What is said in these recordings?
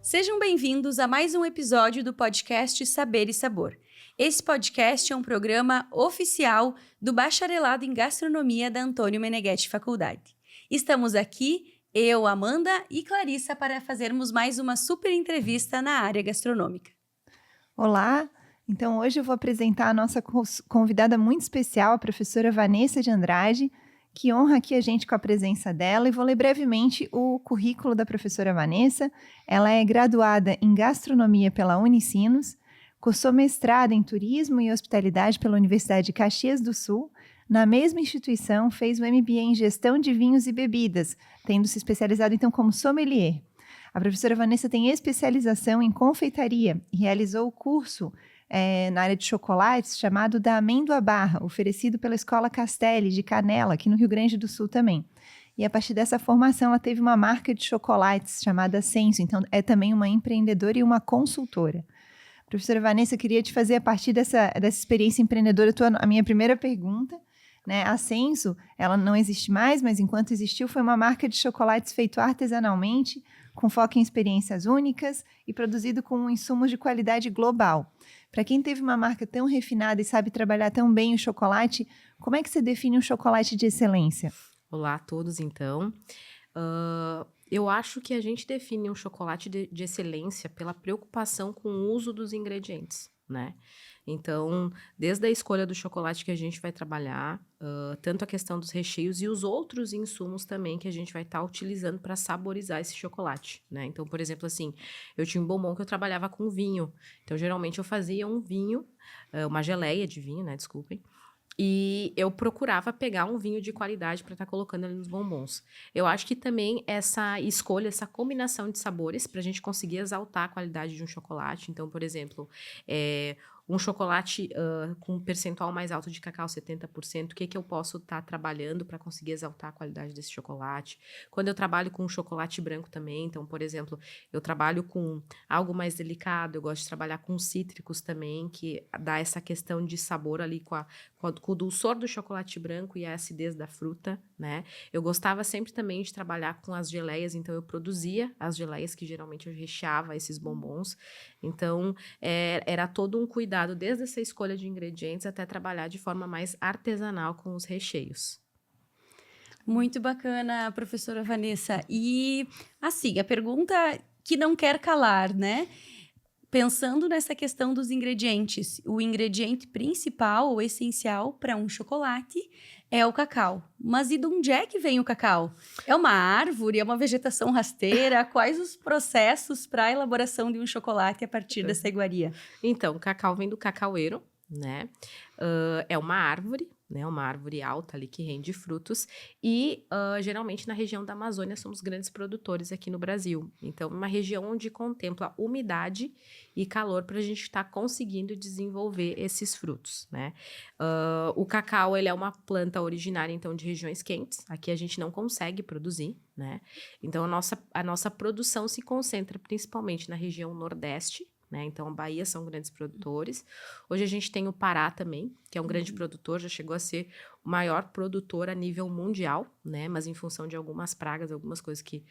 Sejam bem-vindos a mais um episódio do podcast Saber e Sabor. Esse podcast é um programa oficial do Bacharelado em Gastronomia da Antônio Meneghetti Faculdade. Estamos aqui, eu, Amanda e Clarissa, para fazermos mais uma super entrevista na área gastronômica. Olá! Então, hoje eu vou apresentar a nossa convidada muito especial, a professora Vanessa de Andrade, que honra aqui a gente com a presença dela, e vou ler brevemente o currículo da professora Vanessa. Ela é graduada em Gastronomia pela Unicinos, cursou mestrado em Turismo e Hospitalidade pela Universidade de Caxias do Sul. Na mesma instituição, fez o MBA em Gestão de Vinhos e Bebidas, tendo se especializado então como sommelier. A professora Vanessa tem especialização em confeitaria e realizou o curso na área de chocolates chamado da Amêndoa Barra, oferecido pela Escola Castelli de Canela, aqui no Rio Grande do Sul também. E a partir dessa formação, ela teve uma marca de chocolates chamada Senso, então é também uma empreendedora e uma consultora. Professora Vanessa, eu queria te fazer, a partir dessa experiência empreendedora, a minha primeira pergunta. Né? A Senso, ela não existe mais, mas enquanto existiu, foi uma marca de chocolates feito artesanalmente, com foco em experiências únicas e produzido com insumos de qualidade global. Para quem teve uma marca tão refinada e sabe trabalhar tão bem o chocolate, como é que você define um chocolate de excelência? Olá a todos, então. Eu acho que a gente define um chocolate de excelência pela preocupação com o uso dos ingredientes, né? Então, desde a escolha do chocolate que a gente vai trabalhar, tanto a questão dos recheios e os outros insumos também que a gente vai estar utilizando para saborizar esse chocolate, né? Então, por exemplo, assim, eu tinha um bombom que eu trabalhava com vinho. Então, geralmente eu fazia um vinho, uma geleia de vinho, né? Desculpem. E eu procurava pegar um vinho de qualidade para estar colocando ali nos bombons. Eu acho que também essa escolha, essa combinação de sabores, para a gente conseguir exaltar a qualidade de um chocolate. Então, por exemplo, um chocolate com um percentual mais alto de cacau, 70%, o que eu posso estar trabalhando para conseguir exaltar a qualidade desse chocolate? Quando eu trabalho com chocolate branco também, então, por exemplo, eu trabalho com algo mais delicado, eu gosto de trabalhar com cítricos também, que dá essa questão de sabor ali com o dulçor do chocolate branco e a acidez da fruta, né? Eu gostava sempre também de trabalhar com as geleias, então eu produzia as geleias que geralmente eu recheava esses bombons. Então, era todo um cuidado desde essa escolha de ingredientes até trabalhar de forma mais artesanal com os recheios. Muito bacana, professora Vanessa. E, assim, a pergunta que não quer calar, né? Pensando nessa questão dos ingredientes, o ingrediente principal ou essencial para um chocolate é o cacau. Mas e de onde é que vem o cacau? É uma árvore? É uma vegetação rasteira? Quais os processos para a elaboração de um chocolate a partir dessa iguaria? Então, o cacau vem do cacaueiro, né? É uma árvore, né? Uma árvore alta ali que rende frutos e geralmente na região da Amazônia somos grandes produtores aqui no Brasil. Então, uma região onde contempla umidade e calor para a gente estar conseguindo desenvolver esses frutos, né? O cacau, ele é uma planta originária, então, de regiões quentes. Aqui a gente não consegue produzir, né? Então, a nossa produção se concentra principalmente na região nordeste, né? Então, a Bahia são grandes produtores. Hoje a gente tem o Pará também, que é um grande produtor, já chegou a ser o maior produtor a nível mundial, né? Mas em função de algumas pragas, algumas coisas que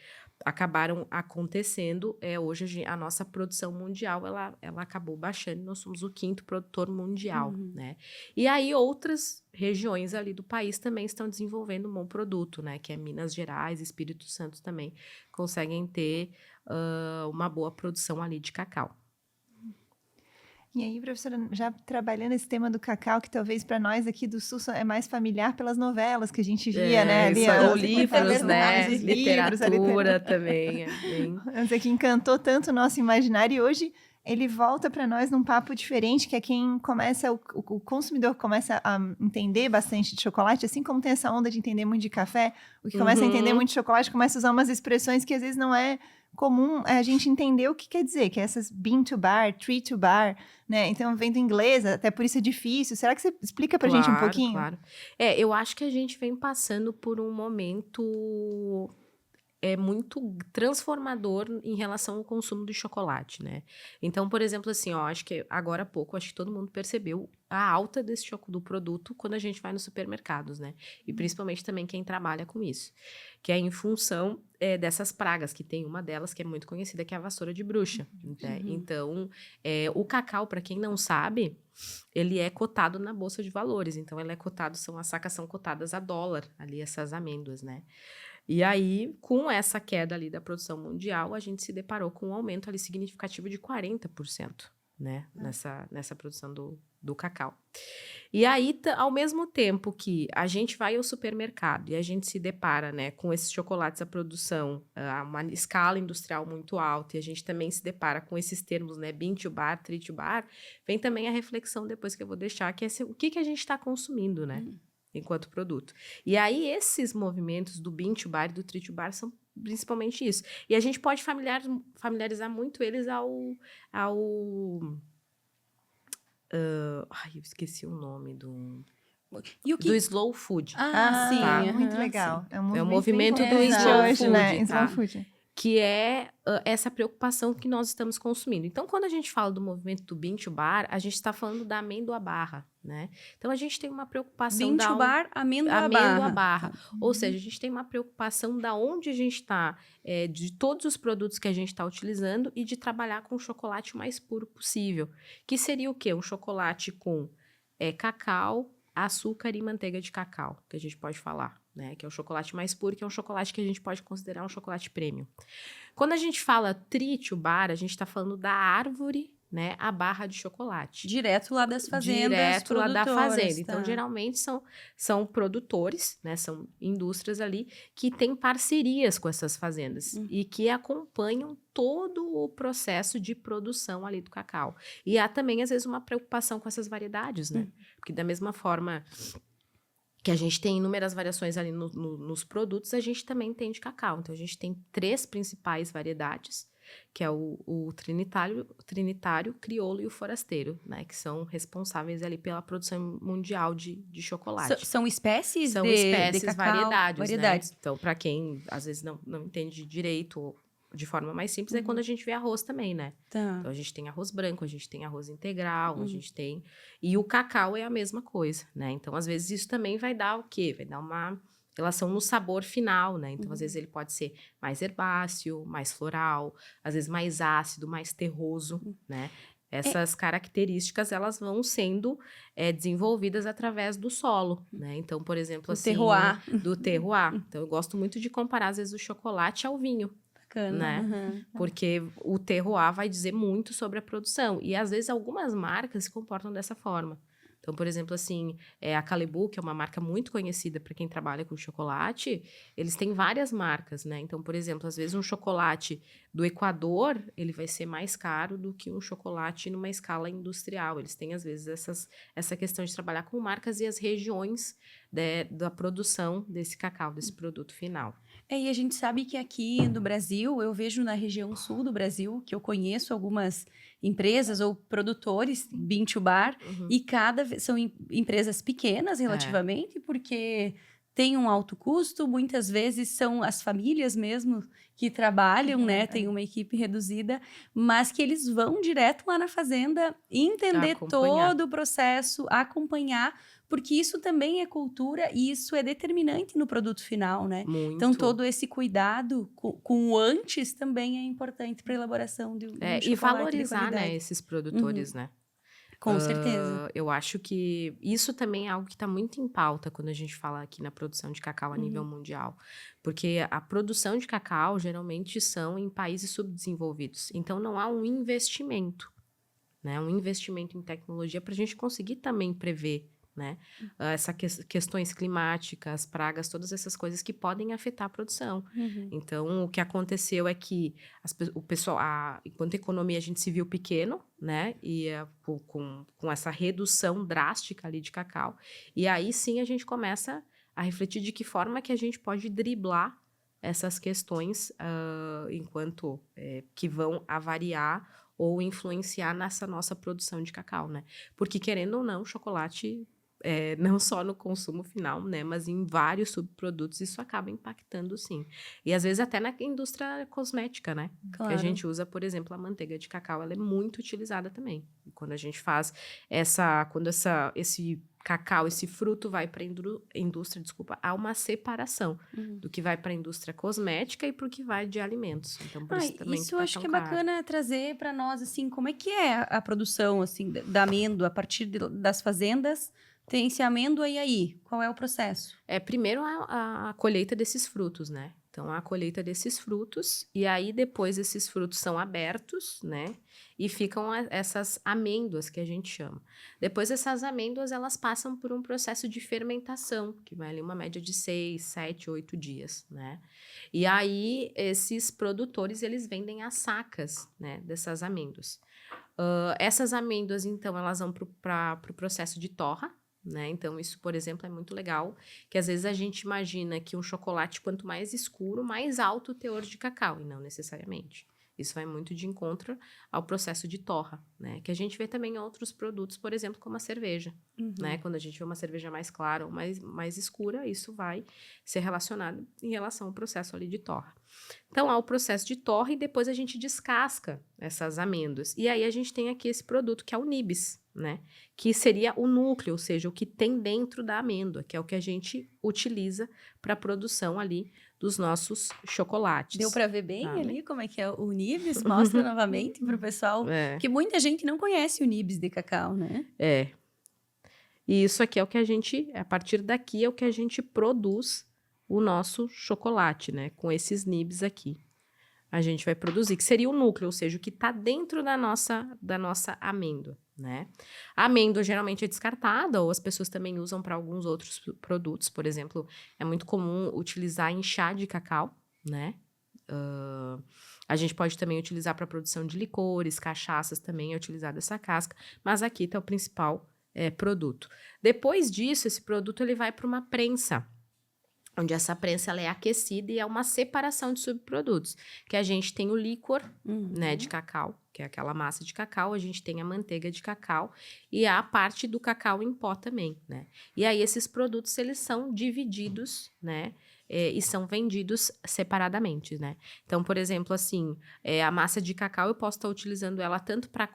acabaram acontecendo, hoje a nossa produção mundial, ela acabou baixando, nós somos o 5º produtor mundial, né? E aí outras regiões ali do país também estão desenvolvendo um bom produto, né? Que é Minas Gerais, Espírito Santo também conseguem ter uma boa produção ali de cacau. E aí, professora, já trabalhando esse tema do cacau, que talvez para nós aqui do Sul é mais familiar pelas novelas que a gente via, né? Ali, ou livros, né? Literatura também. Mas é que encantou tanto o nosso imaginário e hoje ele volta para nós num papo diferente, que é quem começa, o consumidor começa a entender bastante de chocolate, assim como tem essa onda de entender muito de café, o que começa a entender muito de chocolate começa a usar umas expressões que às vezes não é comum a gente entender o que quer dizer, que é essas bean to bar, tree to bar, né? Então, vem do inglês, até por isso é difícil. Será que você explica pra gente um pouquinho? Claro. Eu acho que a gente vem passando por um momento é muito transformador em relação ao consumo de chocolate, né? Então, por exemplo, assim, ó, acho que agora há pouco, acho que todo mundo percebeu a alta do produto quando a gente vai nos supermercados, né? E principalmente também quem trabalha com isso, que é em função dessas pragas, que tem uma delas que é muito conhecida, que é a vassoura de bruxa, né? Então, o cacau, para quem não sabe, ele é cotado na Bolsa de Valores, então ele é cotado, as sacas são cotadas a dólar, ali essas amêndoas, né? E aí, com essa queda ali da produção mundial, a gente se deparou com um aumento ali significativo de 40%, né? Nessa produção do cacau. E aí, ao mesmo tempo que a gente vai ao supermercado e a gente se depara, né, com esses chocolates, a produção a uma escala industrial muito alta, e a gente também se depara com esses termos, né, bean to bar, tree to bar, vem também a reflexão depois que eu vou deixar, que é o que a gente está consumindo, né? Enquanto produto. E aí, esses movimentos do bean to bar e do tree to bar são principalmente isso. E a gente pode familiarizar muito eles eu esqueci o nome E o que... do slow food. sim. tá? Muito legal. É um movimento bem do importante slow hoje, food, né? tá? Slow food. Que é essa preocupação que nós estamos consumindo. Então, quando a gente fala do movimento do bean to bar, a gente está falando da amêndoa barra, né? Então, a gente tem uma preocupação bean to bar, amêndoa barra. Ou seja, a gente tem uma preocupação da onde a gente está, de todos os produtos que a gente está utilizando e de trabalhar com o chocolate o mais puro possível. Que seria o quê? Um chocolate com cacau, açúcar e manteiga de cacau, que a gente pode falar, né? Que é o chocolate mais puro, que é um chocolate que a gente pode considerar um chocolate premium. Quando a gente fala tree to bar, a gente está falando da árvore, né? A barra de chocolate. Direto lá das fazendas. Direto lá da fazenda. Tá. Então, geralmente, são produtores, né? São indústrias ali que têm parcerias com essas fazendas e que acompanham todo o processo de produção ali do cacau. E há também, às vezes, uma preocupação com essas variedades, né? Porque da mesma forma que a gente tem inúmeras variações ali nos produtos, a gente também tem de cacau. Então, a gente tem 3 principais variedades, que é o trinitário, crioulo e o forasteiro, né? Que são responsáveis ali pela produção mundial de chocolate. São espécies são de espécies, cacau, variedades. Né? Então, para quem, às vezes, não entende direito de forma mais simples, é quando a gente vê arroz também, né? Tá. Então, a gente tem arroz branco, a gente tem arroz integral, a gente tem... E o cacau é a mesma coisa, né? Então, às vezes, isso também vai dar o quê? Vai dar uma relação no sabor final, né? Então, às vezes, ele pode ser mais herbáceo, mais floral, às vezes mais ácido, mais terroso, né? Essas características, elas vão sendo desenvolvidas através do solo, né? Então, por exemplo, assim... Do terroir. Então, eu gosto muito de comparar, às vezes, o chocolate ao vinho. Né? Porque o terroir vai dizer muito sobre a produção. E, às vezes, algumas marcas se comportam dessa forma. Então, por exemplo, assim, a Calibu, que é uma marca muito conhecida para quem trabalha com chocolate, eles têm várias marcas, né? Então, por exemplo, às vezes um chocolate do Equador, ele vai ser mais caro do que um chocolate numa escala industrial. Eles têm, às vezes, essa questão de trabalhar com marcas e as regiões da produção desse cacau, desse produto final. E a gente sabe que aqui no Brasil, eu vejo na região sul do Brasil, que eu conheço algumas empresas ou produtores, bean to bar, e são empresas pequenas relativamente, porque tem um alto custo, muitas vezes são as famílias mesmo que trabalham, né? Tem uma equipe reduzida, mas que eles vão direto lá na fazenda entender todo o processo, acompanhar, porque isso também é cultura e isso é determinante no produto final, né? Muito. Então, todo esse cuidado com o antes também é importante para a elaboração de um chocolate e valorizar, de qualidade. né, esses produtores, né? Com certeza. Eu acho que isso também é algo que está muito em pauta quando a gente fala aqui na produção de cacau a nível mundial. Porque a produção de cacau, geralmente, são em países subdesenvolvidos. Então, não há um investimento, né? Um investimento em tecnologia para a gente conseguir também prever, né? Questões climáticas, pragas, todas essas coisas que podem afetar a produção. Então, o que aconteceu é que o pessoal, enquanto economia, a gente se viu pequeno, né? E com essa redução drástica ali de cacau. E aí, sim, a gente começa a refletir de que forma que a gente pode driblar essas questões enquanto que vão avariar ou influenciar nessa nossa produção de cacau, né? Porque, querendo ou não, o chocolate não só no consumo final, né, mas em vários subprodutos, isso acaba impactando sim. E às vezes até na indústria cosmética, né? Que a Claro. gente usa, por exemplo, a manteiga de cacau, ela é muito utilizada também. E quando a gente faz esse cacau, esse fruto vai para a indústria, há uma separação do que vai para a indústria cosmética e para o que vai de alimentos. Então, por isso também Isso que eu tá acho tão que é caro. bacana trazer para nós, assim, como é que é a produção, assim, da amêndoa, a partir das fazendas, tem esse amêndoa e aí? Qual é o processo? Primeiro a colheita desses frutos, né? Então, a colheita desses frutos, e aí depois esses frutos são abertos, né? E ficam essas amêndoas que a gente chama. Depois essas amêndoas, elas passam por um processo de fermentação, que vai ali uma média de 6, 7, 8 dias, né? E aí, esses produtores, eles vendem as sacas, né? Dessas amêndoas. Essas amêndoas, então, elas vão para o processo de torra, né? Então, isso, por exemplo, é muito legal, que às vezes a gente imagina que um chocolate, quanto mais escuro, mais alto o teor de cacau, e não necessariamente. Isso vai muito de encontro ao processo de torra, né? Que a gente vê também em outros produtos, por exemplo, como a cerveja, né? Quando a gente vê uma cerveja mais clara ou mais escura, isso vai ser relacionado em relação ao processo ali de torra. Então, há o processo de torra e depois a gente descasca essas amêndoas. E aí a gente tem aqui esse produto que é o nibs, né? Que seria o núcleo, ou seja, o que tem dentro da amêndoa, que é o que a gente utiliza para a produção ali dos nossos chocolates. Deu para ver bem Tá, né? ali como é que é o nibs? Mostra novamente para o pessoal, que muita gente não conhece o nibs de cacau, né? E isso aqui é o que a partir daqui é o que a gente produz o nosso chocolate, né? Com esses nibs aqui. A gente vai produzir, que seria o núcleo, ou seja, o que está dentro da nossa amêndoa, né? A amêndoa geralmente é descartada, ou as pessoas também usam para alguns outros produtos. Por exemplo, é muito comum utilizar em chá de cacau, né? A gente pode também utilizar para produção de licores, cachaças também é utilizada essa casca, mas aqui está o principal produto. Depois disso, esse produto ele vai para uma prensa, onde essa prensa ela é aquecida e é uma separação de subprodutos, que a gente tem o líquor, né, de cacau, que é aquela massa de cacau, a gente tem a manteiga de cacau e a parte do cacau em pó também, né? E aí esses produtos, eles são divididos, né, e são vendidos separadamente, né? Então, por exemplo, assim, a massa de cacau eu posso estar utilizando ela tanto para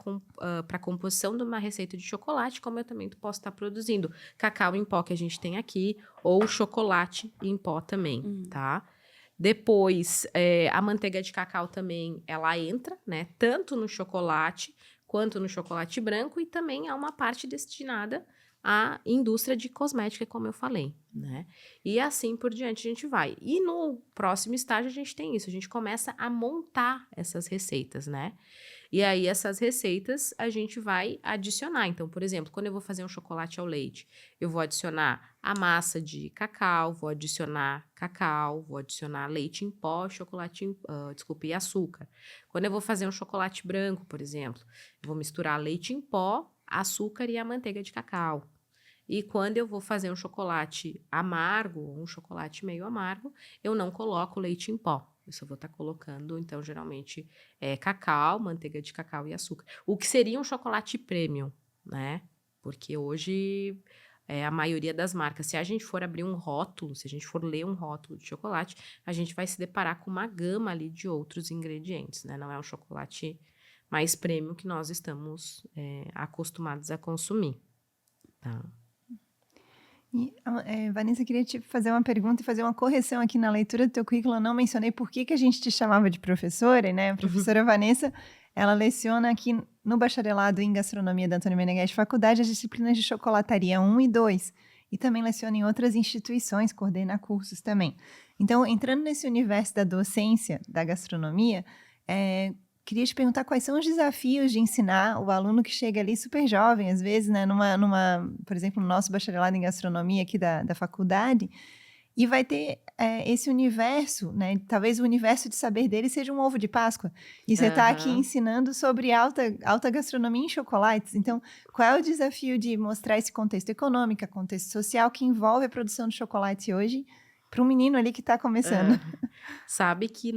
a composição de uma receita de chocolate, como eu também posso estar produzindo cacau em pó que a gente tem aqui, ou chocolate em pó também, tá? Depois, a manteiga de cacau também, ela entra, né? Tanto no chocolate, quanto no chocolate branco, e também há uma parte destinada à indústria de cosmética, como eu falei, né? E assim por diante a gente vai. E no próximo estágio a gente tem isso, a gente começa a montar essas receitas, né? E aí, essas receitas a gente vai adicionar. Então, por exemplo, quando eu vou fazer um chocolate ao leite, eu vou adicionar a massa de cacau, vou adicionar cacau, vou adicionar leite em pó, e açúcar. Quando eu vou fazer um chocolate branco, por exemplo, eu vou misturar leite em pó, açúcar e a manteiga de cacau. E quando eu vou fazer um chocolate amargo, um chocolate meio amargo, eu não coloco leite em pó. Eu só vou estar colocando, então, geralmente, cacau, manteiga de cacau e açúcar. O que seria um chocolate premium, né? Porque hoje, a maioria das marcas, se a gente for abrir um rótulo, se a gente for ler um rótulo de chocolate, a gente vai se deparar com uma gama ali de outros ingredientes, né? Não é um chocolate mais premium que nós estamos acostumados a consumir, tá? E, Vanessa, queria te fazer uma pergunta e fazer uma correção aqui na leitura do teu currículo. Eu não mencionei por que a gente te chamava de professora, né? A professora Vanessa, ela leciona aqui no bacharelado em gastronomia da Antônio Meneghetti Faculdade as disciplinas de chocolataria 1 e 2. E também leciona em outras instituições, coordena cursos também. Então, entrando nesse universo da docência, da gastronomia, queria te perguntar quais são os desafios de ensinar o aluno que chega ali super jovem, às vezes, né, por exemplo, no nosso bacharelado em gastronomia aqui da faculdade, e vai ter esse universo, né, talvez o universo de saber dele seja um ovo de Páscoa, e você está aqui ensinando sobre alta gastronomia em chocolates. Então, qual é o desafio de mostrar esse contexto econômico, contexto social que envolve a produção de chocolate hoje, para um menino ali que está começando? Sabe que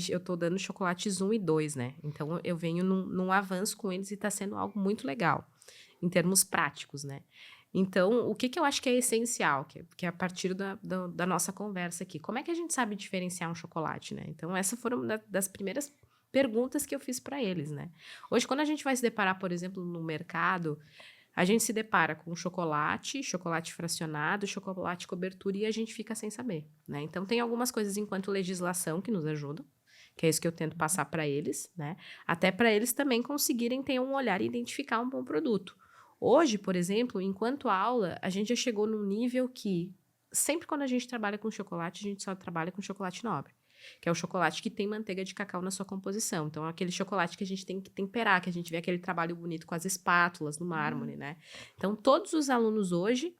eu tô dando chocolates 1 e 2, né? Então, eu venho num avanço com eles e tá sendo algo muito legal, em termos práticos, né? Então, o que eu acho que é essencial, que é a partir da nossa conversa aqui. Como é que a gente sabe diferenciar um chocolate, né? Então, essas foram das primeiras perguntas que eu fiz para eles, né? Hoje, quando a gente vai se deparar, por exemplo, no mercado, a gente se depara com chocolate fracionado, chocolate cobertura e a gente fica sem saber, né? Então, tem algumas coisas enquanto legislação que nos ajudam, que é isso que eu tento passar para eles, né? Até para eles também conseguirem ter um olhar e identificar um bom produto. Hoje, por exemplo, enquanto aula, a gente já chegou num nível que sempre quando a gente trabalha com chocolate, a gente só trabalha com chocolate nobre, que é o chocolate que tem manteiga de cacau na sua composição. Então, é aquele chocolate que a gente tem que temperar, que a gente vê aquele trabalho bonito com as espátulas no mármore, né? Então, todos os alunos hoje,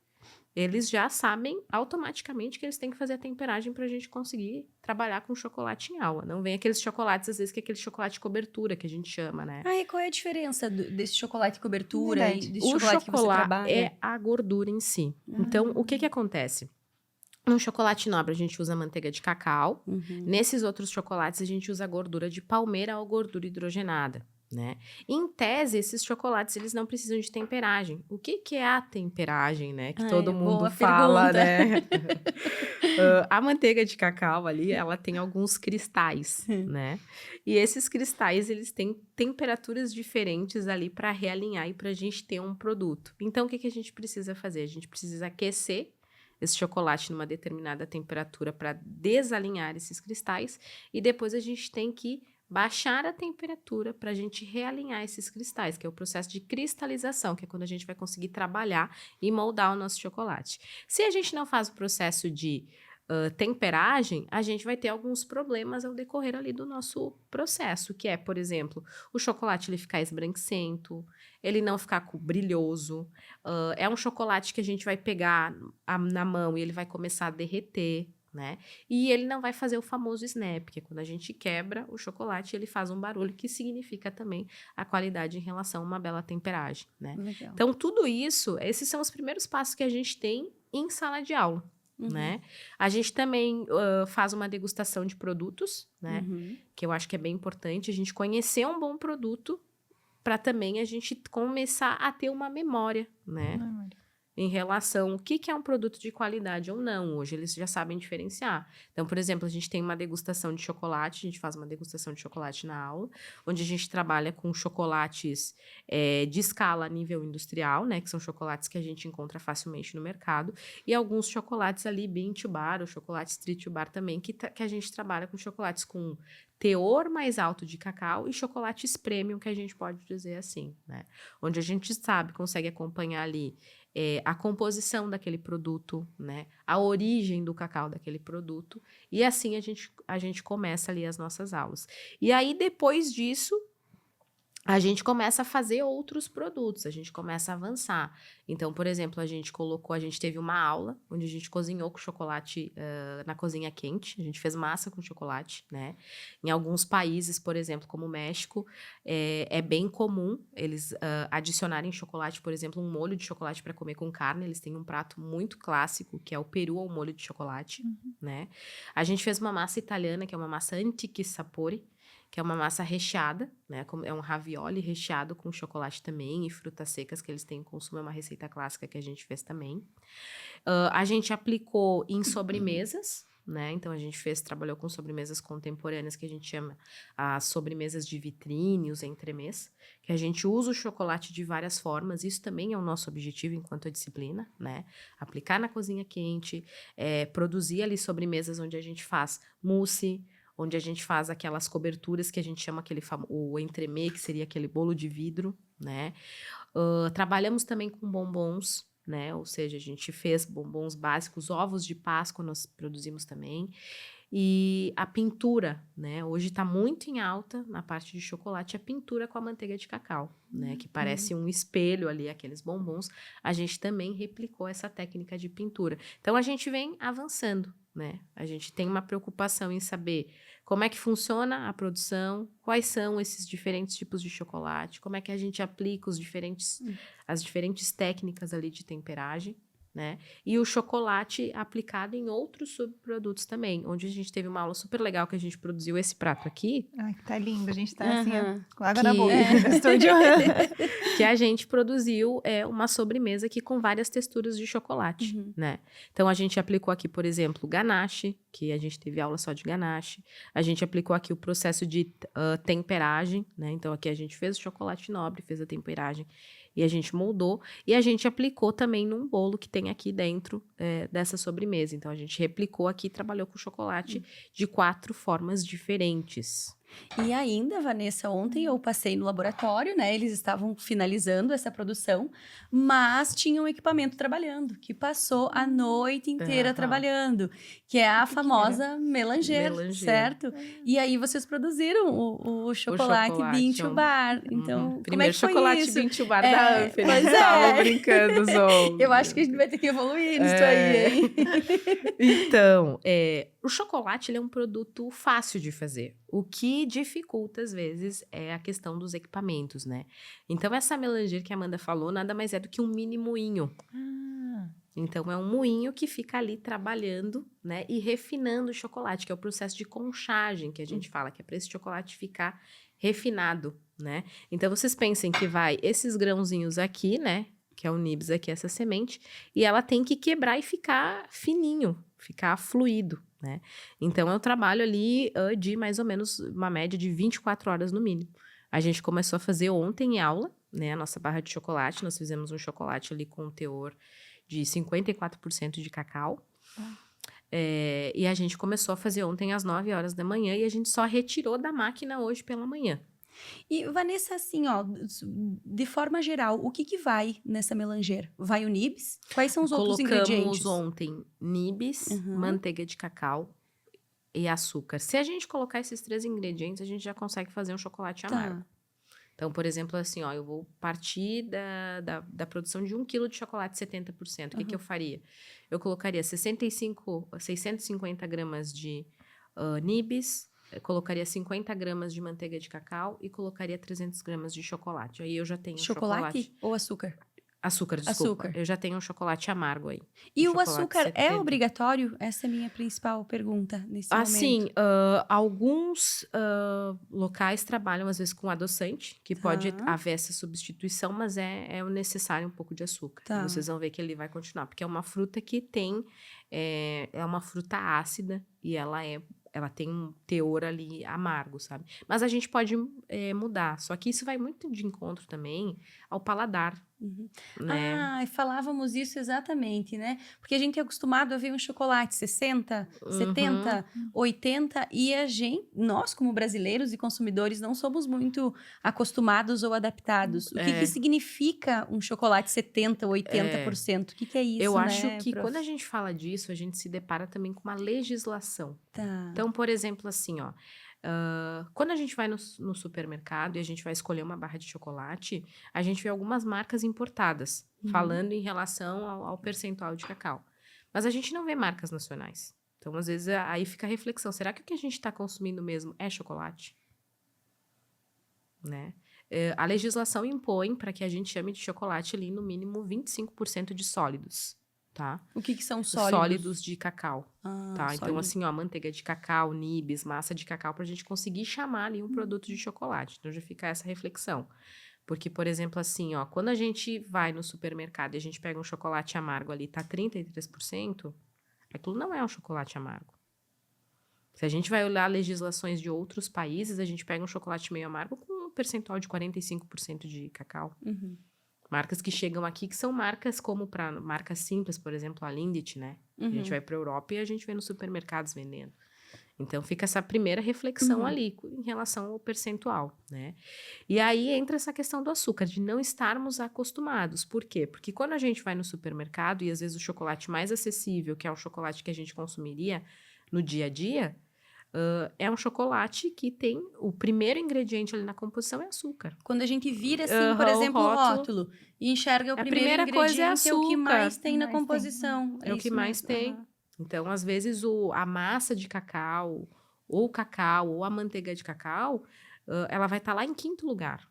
eles já sabem automaticamente que eles têm que fazer a temperagem para a gente conseguir trabalhar com chocolate em aula. Não vem aqueles chocolates, às vezes, que é aquele chocolate cobertura que a gente chama, né? E qual é a diferença desse chocolate cobertura Verdade. e desse O chocolate que você chocolate trabalha? é a gordura em si. Então, o que acontece? No chocolate nobre, a gente usa manteiga de cacau. Uhum. Nesses outros chocolates, a gente usa gordura de palmeira ou gordura hidrogenada, né? Em tese, esses chocolates, eles não precisam de temperagem. O que é a temperagem, né? Que todo mundo boa fala, pergunta. né? A manteiga de cacau ali, ela tem alguns cristais, né? E esses cristais, eles têm temperaturas diferentes ali para realinhar e para a gente ter um produto. Então, o que a gente precisa fazer? A gente precisa aquecer esse chocolate numa determinada temperatura para desalinhar esses cristais e depois a gente tem que baixar a temperatura para a gente realinhar esses cristais, que é o processo de cristalização, que é quando a gente vai conseguir trabalhar e moldar o nosso chocolate. Se a gente não faz o processo de temperagem, a gente vai ter alguns problemas ao decorrer ali do nosso processo, que é, por exemplo, o chocolate ele ficar esbranquiçento, ele não ficar brilhoso, é um chocolate que a gente vai pegar na mão e ele vai começar a derreter, né? E ele não vai fazer o famoso snap, que é quando a gente quebra o chocolate, ele faz um barulho que significa também a qualidade em relação a uma bela temperagem, né? Legal. Então, tudo isso, esses são os primeiros passos que a gente tem em sala de aula. Uhum. Né? A gente também faz uma degustação de produtos, né? Uhum. Que eu acho que é bem importante a gente conhecer um bom produto para também a gente começar a ter uma memória, né? Em relação ao que é um produto de qualidade ou não. Hoje eles já sabem diferenciar. Então, por exemplo, a gente tem uma degustação de chocolate, a gente faz uma degustação de chocolate na aula, onde a gente trabalha com chocolates de escala a nível industrial, né? Que são chocolates que a gente encontra facilmente no mercado, e alguns chocolates ali, bean to bar, ou chocolate street to bar também, que a gente trabalha com chocolates com teor mais alto de cacau e chocolates premium, que a gente pode dizer assim, né? Onde a gente sabe, consegue acompanhar ali a composição daquele produto, né? A origem do cacau daquele produto. E assim a gente começa ali as nossas aulas. E aí, depois disso, a gente começa a fazer outros produtos, a gente começa a avançar. Então, por exemplo, a gente teve uma aula onde a gente cozinhou com chocolate na cozinha quente, a gente fez massa com chocolate, né? Em alguns países, por exemplo, como o México, é bem comum eles adicionarem chocolate, por exemplo, um molho de chocolate para comer com carne. Eles têm um prato muito clássico, que é o peru ao molho de chocolate, né? A gente fez uma massa italiana, que é uma massa antichi sapori, que é uma massa recheada, né? É um ravioli recheado com chocolate também e frutas secas que eles têm em consumo. É uma receita clássica que a gente fez também. A gente aplicou em sobremesas, né? Então, a gente trabalhou com sobremesas contemporâneas que a gente chama as sobremesas de vitrine, os entremês, que a gente usa o chocolate de várias formas. Isso também é o nosso objetivo enquanto disciplina, né? Aplicar na cozinha quente, produzir ali sobremesas onde a gente faz mousse, onde a gente faz aquelas coberturas que a gente chama o entremê, que seria aquele bolo de vidro, né? Trabalhamos também com bombons, né? Ou seja, a gente fez bombons básicos, ovos de Páscoa nós produzimos também. E a pintura, né? Hoje está muito em alta na parte de chocolate a pintura com a manteiga de cacau, né? Que parece um espelho ali, aqueles bombons. A gente também replicou essa técnica de pintura. Então, a gente vem avançando, né? A gente tem uma preocupação em saber como é que funciona a produção, quais são esses diferentes tipos de chocolate, como é que a gente aplica as diferentes técnicas ali de temperagem, né? E o chocolate aplicado em outros subprodutos também, onde a gente teve uma aula super legal que a gente produziu esse prato aqui, Ai, que tá lindo. A gente tá assim, ó, Aham. com água na Que- boca É. aqui no estúdio. que a gente produziu uma sobremesa aqui com várias texturas de chocolate, Uhum. né? Então, a gente aplicou aqui, por exemplo, ganache, que a gente teve aula só de ganache. A gente aplicou aqui o processo de temperagem, né? Então, aqui a gente fez o chocolate nobre, fez a temperagem e a gente moldou. E a gente aplicou também num bolo que tem aqui dentro dessa sobremesa. Então, a gente replicou aqui e trabalhou com chocolate de 4 formas diferentes. E ainda, Vanessa, ontem eu passei no laboratório, né? Eles estavam finalizando essa produção, mas tinha um equipamento trabalhando, que passou a noite inteira Aham. trabalhando, que é a famosa melanger, Melanger. certo? E aí vocês produziram o chocolate chocolate, Bean to Bar. Uhum. Então, como é Primeiro que foi chocolate isso? Bean to Bar É, da Anfe, eles pois estavam é. brincando, Zon. Eu acho que a gente vai ter que evoluir nisso É. aí, hein? Então, o chocolate ele é um produto fácil de fazer. O que dificulta, às vezes, é a questão dos equipamentos, né? Então, essa melanger que a Amanda falou, nada mais é do que um mini moinho. Ah, Então, é um moinho que fica ali trabalhando, né? E refinando o chocolate, que é o processo de conchagem que a gente fala, que é para esse chocolate ficar refinado, né? Então, vocês pensem que vai esses grãozinhos aqui, né? Que é o nibs aqui, essa semente. E ela tem que quebrar e ficar fininho, ficar fluido, né? Então, é um trabalho ali de mais ou menos uma média de 24 horas no mínimo. A gente começou a fazer ontem em aula, né? A nossa barra de chocolate. Nós fizemos um chocolate ali com um teor de 54% de cacau. E a gente começou a fazer ontem às 9 horas da manhã e a gente só retirou da máquina hoje pela manhã. E, Vanessa, assim, ó, de forma geral, o que vai nessa melanger? Vai o nibs? Quais são os outros ingredientes? Colocamos ontem nibs, Uhum. manteiga de cacau e açúcar. Se a gente colocar esses 3 ingredientes, a gente já consegue fazer um chocolate amargo. Tá. Então, por exemplo, assim, ó, eu vou partir da produção de 1 quilo de chocolate 70%. O que eu faria? Eu colocaria 650 gramas de nibs, colocaria 50 gramas de manteiga de cacau e colocaria 300 gramas de chocolate. Aí eu já tenho Chocolate ou açúcar? Açúcar, desculpa. Açúcar. Eu já tenho um chocolate amargo aí. E Um o chocolate açúcar é 70. obrigatório? Essa é a minha principal pergunta nesse Assim, momento. alguns locais trabalham às vezes com adoçante, que pode Tá. haver essa substituição, mas é necessário um pouco de açúcar. Tá. Vocês vão ver que ele vai continuar, porque é uma fruta que tem, é uma fruta ácida e ela tem um teor ali amargo, sabe? Mas a gente pode mudar, só que isso vai muito de encontro também ao paladar, né? Ah, falávamos isso exatamente, né? Porque a gente é acostumado a ver um chocolate 60, 70, 80 e nós como brasileiros e consumidores não somos muito acostumados ou adaptados. O que significa um chocolate 70, 80%? O que é isso, Eu né, acho que prof? quando a gente fala disso, a gente se depara também com uma legislação. Tá. Então, por exemplo, assim, ó, quando a gente vai no supermercado e a gente vai escolher uma barra de chocolate, a gente vê algumas marcas importadas, falando em relação ao percentual de cacau. Mas a gente não vê marcas nacionais. Então, às vezes, aí fica a reflexão, será que o que a gente está consumindo mesmo é chocolate? Né? A legislação impõe para que a gente chame de chocolate ali no mínimo 25% de sólidos, tá? O que são sólidos? Sólidos de cacau. Ah, Tá, então sólido. assim, ó, manteiga de cacau, nibs, massa de cacau, pra gente conseguir chamar ali um produto de chocolate. Então já fica essa reflexão. Porque, por exemplo, assim, ó, quando a gente vai no supermercado e a gente pega um chocolate amargo ali, tá 33%, aquilo não é um chocolate amargo. Se a gente vai olhar legislações de outros países, a gente pega um chocolate meio amargo com um percentual de 45% de cacau. Marcas que chegam aqui, que são marcas como para marcas simples, por exemplo, a Lindt, né? A gente vai para a Europa e a gente vê nos supermercados vendendo. Então, fica essa primeira reflexão ali em relação ao percentual, né? E aí entra essa questão do açúcar, de não estarmos acostumados. Por quê? Porque quando a gente vai no supermercado e às vezes o chocolate mais acessível, que é o chocolate que a gente consumiria no dia a dia, é um chocolate que tem o primeiro ingrediente ali na composição é açúcar. Quando a gente vira, assim, por o exemplo, o rótulo. rótulo e enxerga o A primeiro primeira coisa é ingrediente, é o que açúcar. mais tem na Mais tem. composição. É o que isso mais mesmo. tem. Aham. Então, às vezes, a massa de cacau, ou o cacau, ou a manteiga de cacau, ela vai estar lá em 5º lugar.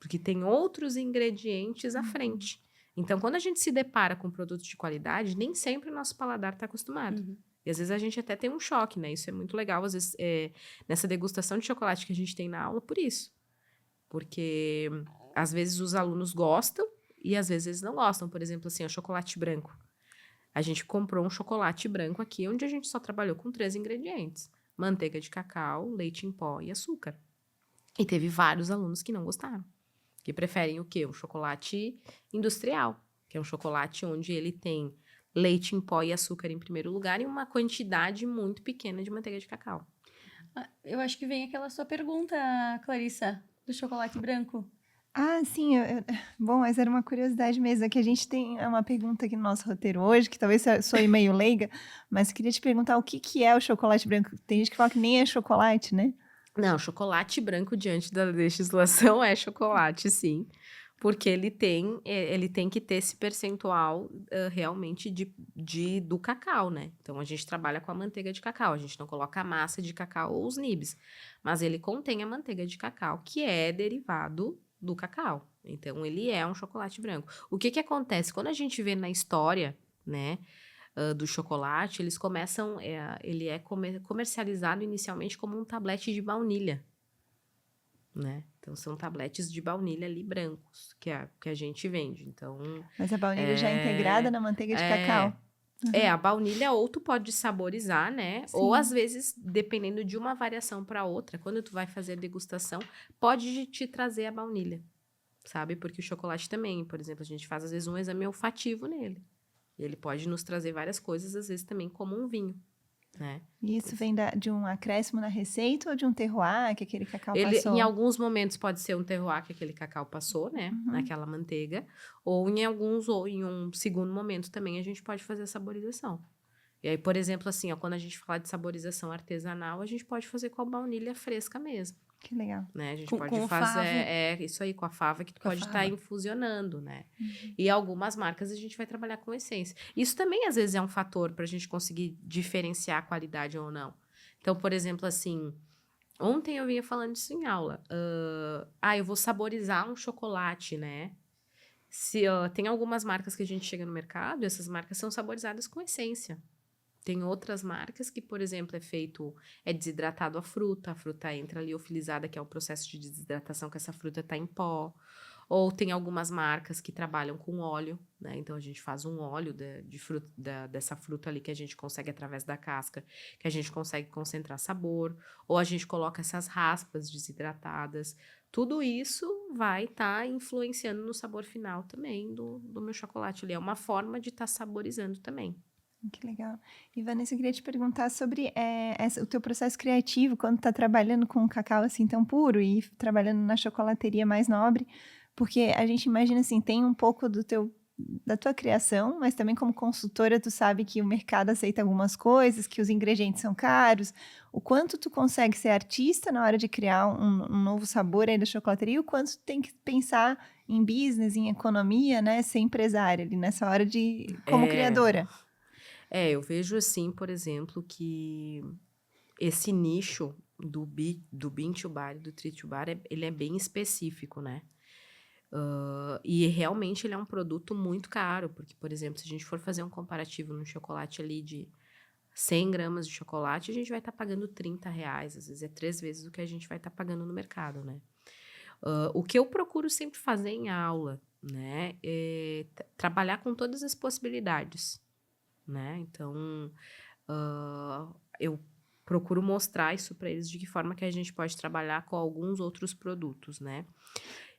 Porque tem outros ingredientes à frente. Então, quando a gente se depara com produtos de qualidade, nem sempre o nosso paladar está acostumado. Uhum. E às vezes a gente até tem um choque, né? Isso é muito legal, às vezes, nessa degustação de chocolate que a gente tem na aula, por isso. Porque às vezes os alunos gostam e às vezes eles não gostam. Por exemplo, assim, o chocolate branco. A gente comprou um chocolate branco aqui, onde a gente só trabalhou com 3 ingredientes: manteiga de cacau, leite em pó e açúcar. E teve vários alunos que não gostaram. Que preferem o quê? Um chocolate industrial, que é um chocolate onde ele tem leite em pó e açúcar em primeiro lugar e uma quantidade muito pequena de manteiga de cacau. Eu acho que vem aquela sua pergunta, Clarissa, do chocolate branco. Ah, sim. Bom, mas era uma curiosidade mesmo. É que a gente tem uma pergunta aqui no nosso roteiro hoje, que talvez soe meio leiga, mas queria te perguntar o que que é o chocolate branco. Tem gente que fala que nem é chocolate, né? Não, chocolate branco diante da legislação é chocolate, sim. Porque ele tem que ter esse percentual realmente do cacau, né? Então, a gente trabalha com a manteiga de cacau. A gente não coloca a massa de cacau ou os nibs. Mas ele contém a manteiga de cacau, que é derivado do cacau. Então, ele é um chocolate branco. O que acontece? Quando a gente vê na história, né, do chocolate, eles começam... ele é comercializado inicialmente como um tablete de baunilha, né? Então, são tabletes de baunilha ali brancos que a gente vende. Então, Mas a baunilha já é integrada na manteiga de cacau. a baunilha ou tu pode saborizar, né? Sim. Ou às vezes, dependendo de uma variação para outra, quando tu vai fazer a degustação, pode te trazer a baunilha, sabe? Porque o chocolate também, por exemplo, a gente faz às vezes um exame olfativo nele. E ele pode nos trazer várias coisas, às vezes também como um vinho, né? E isso vem de um acréscimo na receita ou de um terroir que aquele cacau passou? Em alguns momentos pode ser um terroir que aquele cacau passou, né? Uhum. Naquela manteiga. Ou em um segundo momento também a gente pode fazer a saborização. E aí, por exemplo, assim, ó, quando a gente fala de saborização artesanal, a gente pode fazer com a baunilha fresca mesmo, Que legal. né? A gente Com pode o fazer favo. isso aí com a fava que tu Com a pode estar fava. infusionando, né? Uhum. E algumas marcas a gente vai trabalhar com essência. Isso também às vezes é um fator para a gente conseguir diferenciar a qualidade ou não. Então, por exemplo, assim, ontem eu vinha falando disso em aula. Eu vou saborizar um chocolate, né? Tem algumas marcas que a gente chega no mercado e essas marcas são saborizadas com essência. Tem outras marcas que, por exemplo, é desidratado a fruta fruta entra liofilizada, que é o processo de desidratação que essa fruta está em pó. Ou tem algumas marcas que trabalham com óleo, né? Então, a gente faz um óleo dessa fruta ali que a gente consegue através da casca, que a gente consegue concentrar sabor. Ou a gente coloca essas raspas desidratadas. Tudo isso vai estar influenciando no sabor final também do meu chocolate ali. É uma forma de estar saborizando também. Que legal. E, Vanessa, eu queria te perguntar sobre o teu processo criativo, quando tá trabalhando com um cacau assim tão puro e trabalhando na chocolateria mais nobre, porque a gente imagina assim, tem um pouco da tua criação, mas também como consultora tu sabe que o mercado aceita algumas coisas, que os ingredientes são caros, o quanto tu consegue ser artista na hora de criar um novo sabor aí da chocolateria, e o quanto tu tem que pensar em business, em economia, né, ser empresária ali nessa hora como criadora. Eu vejo assim, por exemplo, que esse nicho do bean to bar e do tree to bar, ele é bem específico, né? E realmente ele é um produto muito caro, porque, por exemplo, se a gente for fazer um comparativo no chocolate ali de 100 gramas de chocolate, a gente vai estar pagando R$30, às vezes é 3 vezes o que a gente vai estar pagando no mercado, né? O que eu procuro sempre fazer em aula, né, é trabalhar com todas as possibilidades, né? Então, eu procuro mostrar isso para eles de que forma que a gente pode trabalhar com alguns outros produtos, né?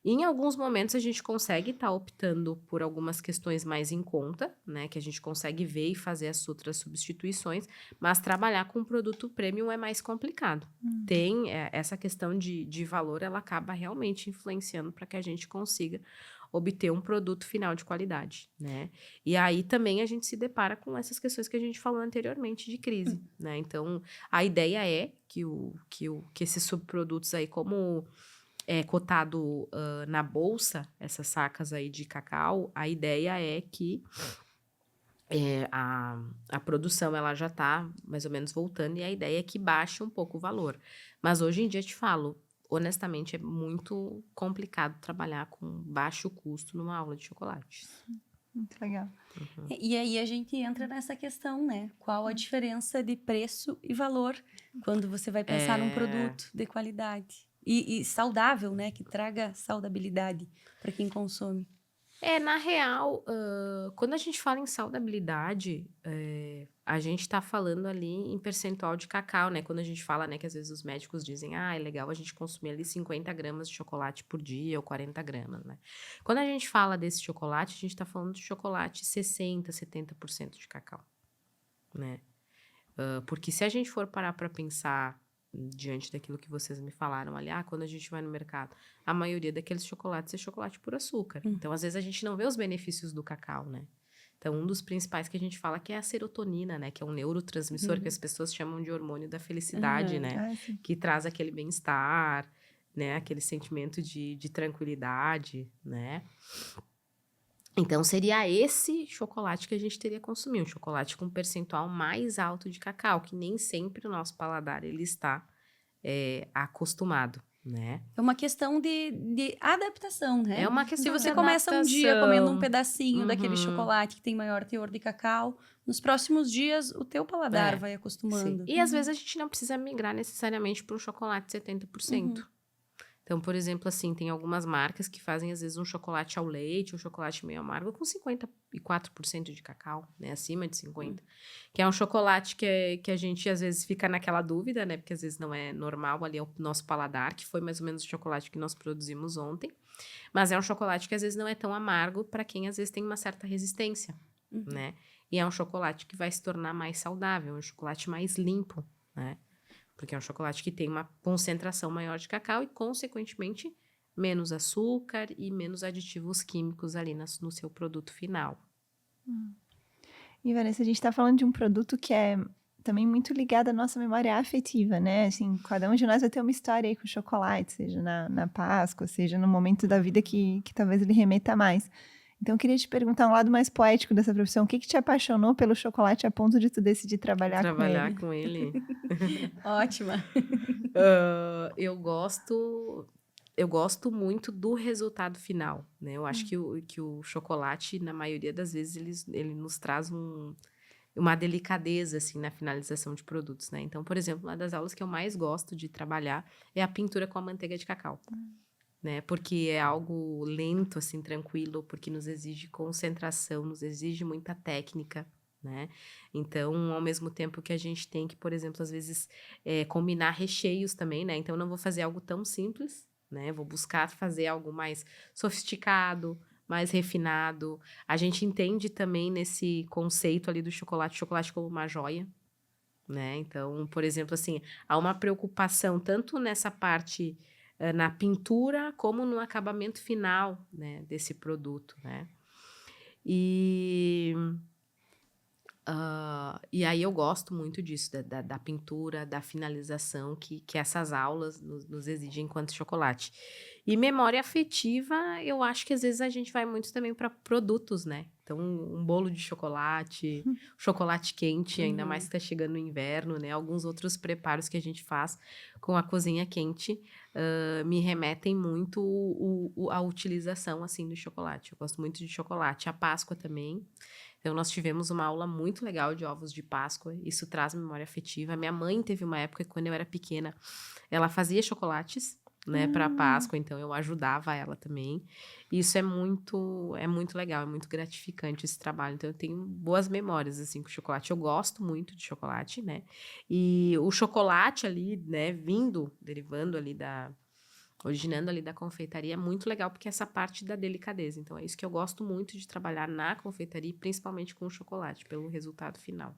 E em alguns momentos a gente consegue estar optando por algumas questões mais em conta, né? Que a gente consegue ver e fazer as outras substituições, mas trabalhar com um produto premium é mais complicado. Tem essa questão de valor, ela acaba realmente influenciando para que a gente consiga obter um produto final de qualidade, né? E aí também a gente se depara com essas questões que a gente falou anteriormente de crise, né? Então, a ideia é que esses subprodutos aí, como é cotado na bolsa, essas sacas aí de cacau, a ideia é que a produção ela já está mais ou menos voltando e a ideia é que baixe um pouco o valor. Mas hoje em dia, te falo, honestamente, é muito complicado trabalhar com baixo custo numa aula de chocolates. Muito legal. E aí a gente entra nessa questão, né? Qual a diferença de preço e valor quando você vai pensar num produto de qualidade e saudável, né? Que traga saudabilidade para quem consome. Na real, quando a gente fala em saudabilidade, a gente tá falando ali em percentual de cacau, né? Quando a gente fala, né, que às vezes os médicos dizem, é legal a gente consumir ali 50 gramas de chocolate por dia ou 40 gramas, né? Quando a gente fala desse chocolate, a gente tá falando de chocolate 60%, 70% de cacau, né? Porque se a gente for parar para pensar diante daquilo que vocês me falaram ali, quando a gente vai no mercado, a maioria daqueles chocolates é chocolate por açúcar. Então, às vezes, a gente não vê os benefícios do cacau, né? Então, um dos principais que a gente fala que é a serotonina, né? Que é um neurotransmissor que as pessoas chamam de hormônio da felicidade, né? Que traz aquele bem-estar, né? Aquele sentimento de tranquilidade, né? Então, seria esse chocolate que a gente teria consumido, um chocolate com percentual mais alto de cacau, que nem sempre o nosso paladar ele está acostumado, né? É uma questão de adaptação, né? É uma questão Se você de começa um dia adaptação. comendo um pedacinho daquele chocolate que tem maior teor de cacau, nos próximos dias o teu paladar vai acostumando. Sim. E às vezes a gente não precisa migrar necessariamente para um chocolate 70%. Então, por exemplo, assim, tem algumas marcas que fazem, às vezes, um chocolate ao leite, um chocolate meio amargo, com 54% de cacau, né? Acima de 50%. Que é um chocolate que a gente, às vezes, fica naquela dúvida, né? Porque, às vezes, não é normal ali ao nosso paladar, que foi mais ou menos o chocolate que nós produzimos ontem. Mas é um chocolate que, às vezes, não é tão amargo para quem, às vezes, tem uma certa resistência, né? E é um chocolate que vai se tornar mais saudável, um chocolate mais limpo, né? Porque é um chocolate que tem uma concentração maior de cacau e, consequentemente, menos açúcar e menos aditivos químicos ali no seu produto final. E, Vanessa, a gente está falando de um produto que é também muito ligado à nossa memória afetiva, né? Assim, cada um de nós vai ter uma história aí com o chocolate, seja na Páscoa, seja no momento da vida que talvez ele remeta mais. Então, eu queria te perguntar um lado mais poético dessa profissão. O que te apaixonou pelo chocolate a ponto de tu decidir trabalhar com ele? Ótima. Eu gosto muito do resultado final, né? Eu acho que o chocolate, na maioria das vezes, ele nos traz uma delicadeza, assim, na finalização de produtos, né? Então, por exemplo, uma das aulas que eu mais gosto de trabalhar é a pintura com a manteiga de cacau. Né? Porque é algo lento, assim, tranquilo, porque nos exige concentração, nos exige muita técnica, né? Então, ao mesmo tempo que a gente tem que, por exemplo, às vezes, combinar recheios também, né? Então, eu não vou fazer algo tão simples, né? Vou buscar fazer algo mais sofisticado, mais refinado. A gente entende também nesse conceito ali do chocolate como uma joia, né? Então, por exemplo, assim, há uma preocupação tanto nessa parte na pintura como no acabamento final, né, desse produto, né? E aí eu gosto muito disso, da pintura, da finalização que essas aulas nos exigem enquanto chocolate. E memória afetiva, eu acho que às vezes a gente vai muito também para produtos, né? Então, um bolo de chocolate, chocolate quente, ainda mais que está chegando o inverno, né? Alguns outros preparos que a gente faz com a cozinha quente me remetem muito à utilização, assim, do chocolate. Eu gosto muito de chocolate. A Páscoa também. Então, nós tivemos uma aula muito legal de ovos de Páscoa. Isso traz memória afetiva. Minha mãe teve uma época que, quando eu era pequena, ela fazia chocolates, né, para Páscoa. Então, eu ajudava ela também. E isso é muito legal, é muito gratificante esse trabalho. Então, eu tenho boas memórias, assim, com chocolate. Eu gosto muito de chocolate, né? E o chocolate ali, né, derivando ali originando ali da confeitaria, é muito legal, porque essa parte da delicadeza. Então, é isso que eu gosto muito de trabalhar na confeitaria, principalmente com o chocolate, pelo resultado final.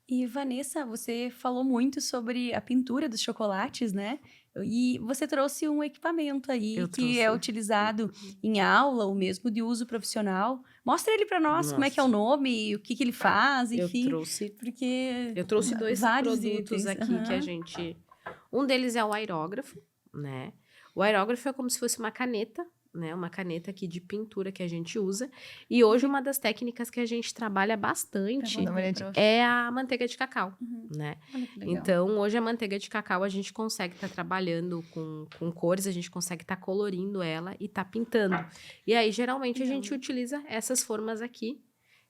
E, Vanessa, você falou muito sobre a pintura dos chocolates, né? E você trouxe um equipamento aí que é utilizado em aula ou mesmo de uso profissional. Mostra ele para nós, como é que é o nome, o que ele faz, enfim. Eu trouxe dois produtos itens aqui que a gente... Um deles é o aerógrafo, né? O aerógrafo é como se fosse uma caneta, né? Uma caneta aqui de pintura que a gente usa. E hoje uma das técnicas que a gente trabalha bastante Dá uma olhadinha. é a manteiga de cacau, Uhum. né? Olha que legal. Então, hoje a manteiga de cacau a gente consegue estar trabalhando com cores, a gente consegue estar colorindo ela e tá pintando. E aí, geralmente, a gente utiliza essas formas aqui,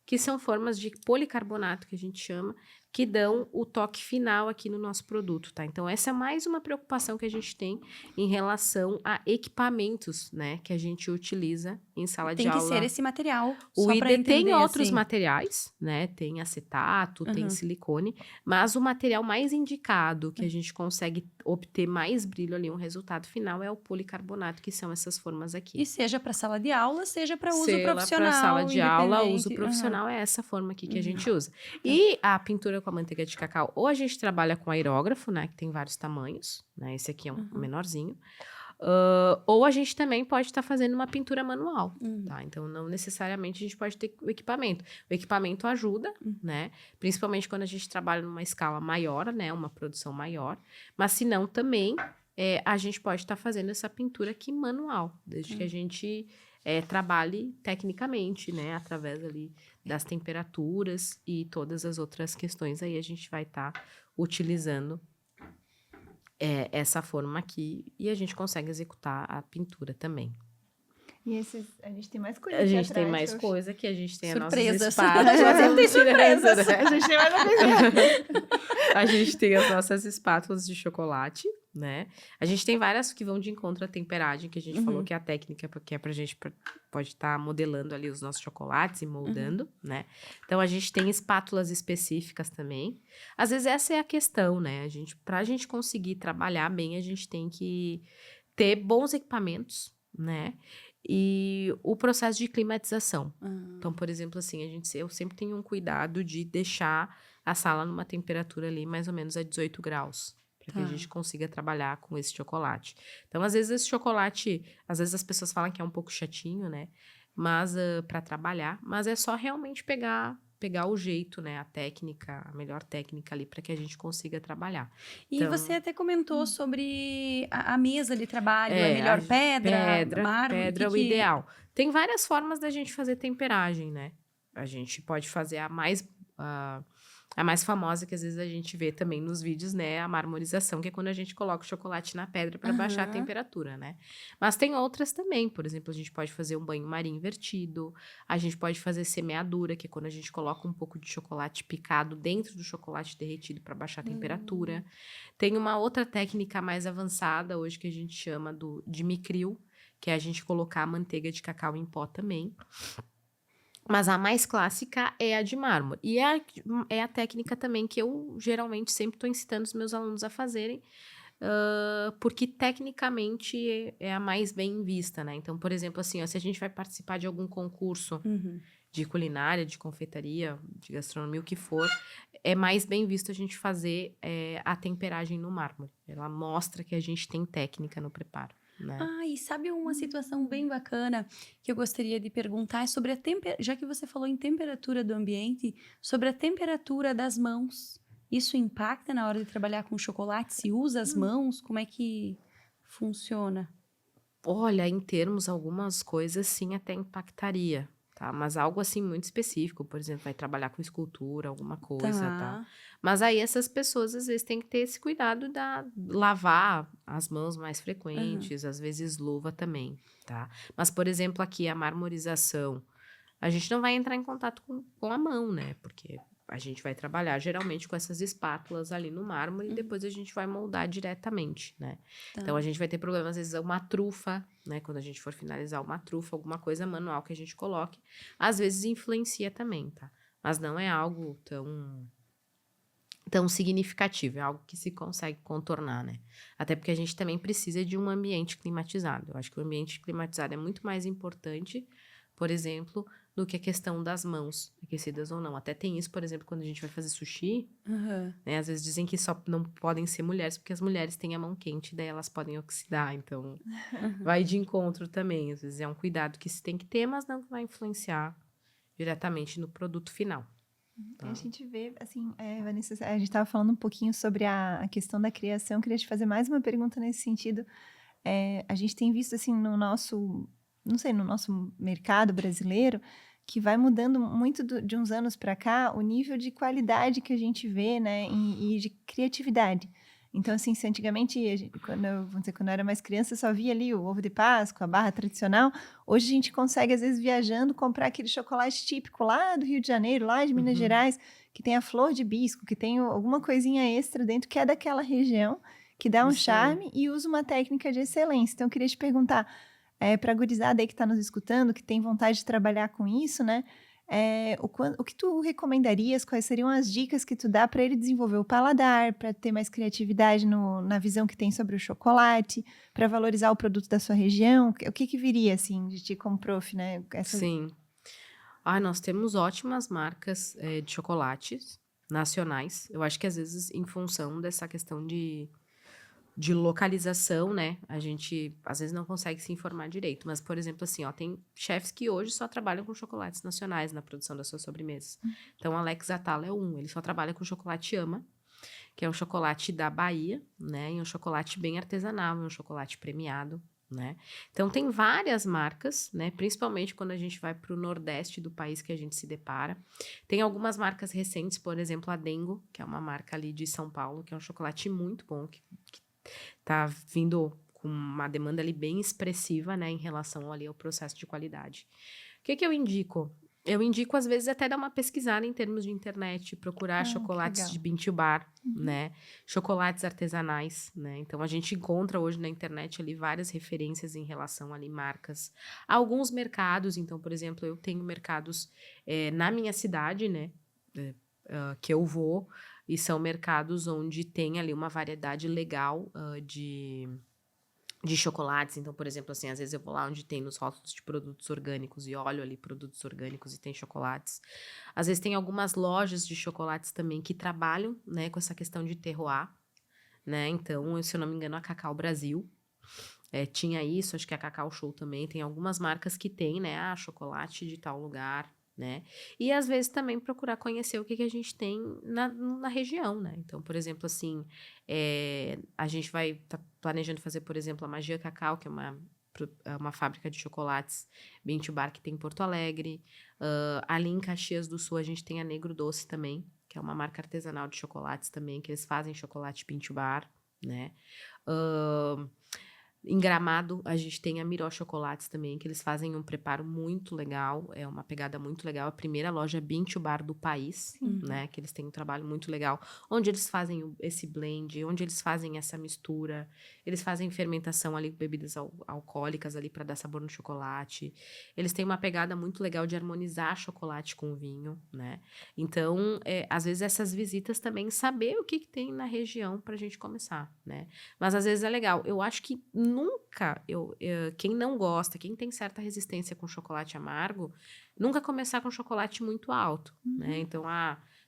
que são formas de policarbonato, que a gente chama, que dão o toque final aqui no nosso produto, tá? Então, essa é mais uma preocupação que a gente tem em relação a equipamentos, né? Que a gente utiliza em sala de Tem que aula. ser esse material, O só pra ID tem entender, outros assim. materiais, né? Tem acetato, tem Uhum. silicone, mas o material mais indicado que a gente consegue obter mais brilho ali, um resultado final, é o policarbonato, que são essas formas aqui. E seja para sala de aula, seja para uso Para profissional, sala de aula, independente. uso Aham. profissional é essa forma aqui que a gente usa. E a pintura com a manteiga de cacau, ou a gente trabalha com aerógrafo, né? Que tem vários tamanhos, né? Esse aqui é um menorzinho. Ou a gente também pode estar fazendo uma pintura manual, tá? Então, não necessariamente a gente pode ter o equipamento. O equipamento ajuda, né? Principalmente quando a gente trabalha numa escala maior, né? Uma produção maior. Mas, se não, também a gente pode estar fazendo essa pintura aqui manual, desde que a gente trabalhe tecnicamente, né? Através ali das temperaturas e todas as outras questões. Aí a gente vai estar utilizando essa forma aqui e a gente consegue executar a pintura também. E a gente tem mais coisa A aqui gente tem atrás, mais eu acho. coisa que a gente tem Surpresas. as nossas espátulas. A gente sempre tem surpresas. Né? A gente tem mais uma coisa. A gente tem as nossas espátulas de chocolate, né? A gente tem várias que vão de encontro à temperagem, que a gente falou que é a técnica que é pra gente pode estar modelando ali os nossos chocolates e moldando, né? Então, a gente tem espátulas específicas também. Às vezes, essa é a questão, né? Pra gente conseguir trabalhar bem, a gente tem que ter bons equipamentos, né? E o processo de climatização. Então, por exemplo, assim, eu sempre tenho um cuidado de deixar a sala numa temperatura ali mais ou menos a 18 graus, para que a gente consiga trabalhar com esse chocolate. Então, às vezes, esse chocolate, às vezes as pessoas falam que é um pouco chatinho, né? Mas para trabalhar, mas é só realmente pegar o jeito, né? A técnica, a melhor técnica ali para que a gente consiga trabalhar. E Então, você até comentou sobre a mesa de trabalho, a É, melhor a pedra, mármore. pedra é o ideal. Tem várias formas da gente fazer temperagem, né? A gente pode fazer a mais famosa, que às vezes a gente vê também nos vídeos, né? A marmorização, que é quando a gente coloca o chocolate na pedra para baixar a temperatura, né? Mas tem outras também. Por exemplo, a gente pode fazer um banho-maria invertido. A gente pode fazer semeadura, que é quando a gente coloca um pouco de chocolate picado dentro do chocolate derretido para baixar a temperatura. Tem uma outra técnica mais avançada hoje que a gente chama de micril, que é a gente colocar a manteiga de cacau em pó também. Mas a mais clássica é a de mármore. E é a técnica também que eu geralmente sempre estou incitando os meus alunos a fazerem, porque tecnicamente é a mais bem vista, né? Então, por exemplo, assim, ó, se a gente vai participar de algum concurso de culinária, de confeitaria, de gastronomia, o que for, é mais bem visto a gente fazer a temperagem no mármore. Ela mostra que a gente tem técnica no preparo. Né? E sabe uma situação bem bacana que eu gostaria de perguntar é sobre já que você falou em temperatura do ambiente, sobre a temperatura das mãos. Isso impacta na hora de trabalhar com chocolate? Se usa as mãos? Como é que funciona? Olha, em termos, algumas coisas sim até impactaria, tá? Mas algo assim muito específico, por exemplo, vai trabalhar com escultura, alguma coisa, tá? Mas aí essas pessoas às vezes têm que ter esse cuidado de lavar as mãos mais frequentes, às vezes luva também, tá? Mas, por exemplo, aqui a marmorização, a gente não vai entrar em contato com a mão, né? Porque a gente vai trabalhar geralmente com essas espátulas ali no mármore e depois a gente vai moldar diretamente, né? Então, a gente vai ter problema, às vezes, uma trufa, né? Quando a gente for finalizar uma trufa, alguma coisa manual que a gente coloque, às vezes influencia também, tá? Mas não é algo tão significativo, é algo que se consegue contornar, né? Até porque a gente também precisa de um ambiente climatizado. Eu acho que o ambiente climatizado é muito mais importante, por exemplo, do que a questão das mãos, aquecidas ou não. Até tem isso, por exemplo, quando a gente vai fazer sushi, né? Às vezes dizem que só não podem ser mulheres, porque as mulheres têm a mão quente, daí elas podem oxidar, então vai de encontro também. Às vezes é um cuidado que se tem que ter, mas não vai influenciar diretamente no produto final. A gente vê, assim, Vanessa, a gente estava falando um pouquinho sobre a questão da criação. Eu queria te fazer mais uma pergunta nesse sentido. A gente tem visto, assim, no nosso não sei, no nosso mercado brasileiro, que vai mudando muito de uns anos para cá o nível de qualidade que a gente vê, né, e de criatividade. Então, assim, se antigamente, vamos dizer, quando eu era mais criança, eu só via ali o ovo de Páscoa, a barra tradicional. Hoje a gente consegue, às vezes, viajando, comprar aquele chocolate típico lá do Rio de Janeiro, lá de Minas Gerais, que tem a flor de hibisco, que tem alguma coisinha extra dentro, que é daquela região, que dá um Isso aí. charme e usa uma técnica de excelência. Então, eu queria te perguntar, para a gurizada aí que está nos escutando, que tem vontade de trabalhar com isso, né? O que tu recomendarias, quais seriam as dicas que tu dá para ele desenvolver o paladar, para ter mais criatividade na visão que tem sobre o chocolate, para valorizar o produto da sua região? O que viria, assim, de ti como prof, né? Sim. Nós temos ótimas marcas de chocolates nacionais. Eu acho que, às vezes, em função dessa questão de localização, né? A gente, às vezes, não consegue se informar direito. Mas, por exemplo, assim, tem chefs que hoje só trabalham com chocolates nacionais na produção das suas sobremesas. Então, Alex Atala é ele só trabalha com chocolate Ama, que é um chocolate da Bahia, né? E um chocolate bem artesanal, um chocolate premiado, né? Então, tem várias marcas, né? Principalmente quando a gente vai para o nordeste do país que a gente se depara. Tem algumas marcas recentes, por exemplo, a Dengo, que é uma marca ali de São Paulo, que é um chocolate muito bom, que tá vindo com uma demanda ali bem expressiva, né, em relação ali ao processo de qualidade. O que eu indico? Eu indico, às vezes, até dar uma pesquisada em termos de internet, procurar chocolates de Bean to Bar, né, chocolates artesanais, né, então a gente encontra hoje na internet ali várias referências em relação ali marcas. Alguns mercados, então, por exemplo, eu tenho mercados na minha cidade, né, que eu vou, e são mercados onde tem ali uma variedade legal de chocolates. Então, por exemplo, assim, às vezes eu vou lá onde tem nos rótulos de produtos orgânicos e olho ali produtos orgânicos e tem chocolates. Às vezes tem algumas lojas de chocolates também que trabalham, né, com essa questão de terroir, né? Então, se eu não me engano, a Cacau Brasil tinha isso, acho que a Cacau Show também. Tem algumas marcas que tem, né, chocolate de tal lugar, né? E às vezes também procurar conhecer o que a gente tem na região, né? Então, por exemplo, assim, a gente vai estar planejando fazer, por exemplo, a Magia Cacau, que é uma fábrica de chocolates Bean to Bar que tem em Porto Alegre. Ali em Caxias do Sul a gente tem a Negro Doce também, que é uma marca artesanal de chocolates também, que eles fazem chocolate Bean to Bar, né? Em Gramado, a gente tem a Miró Chocolates também, que eles fazem um preparo muito legal, é uma pegada muito legal. A primeira loja Bean to Bar do país, né? Que eles têm um trabalho muito legal, onde eles fazem esse blend, onde eles fazem essa mistura, eles fazem fermentação ali com bebidas alcoólicas ali para dar sabor no chocolate. Eles têm uma pegada muito legal de harmonizar chocolate com vinho, né? Então, às vezes essas visitas também, saber o que tem na região pra gente começar, né? Mas às vezes é legal. Eu acho que nunca, quem não gosta, quem tem certa resistência com chocolate amargo, nunca começar com chocolate muito alto, né? Então,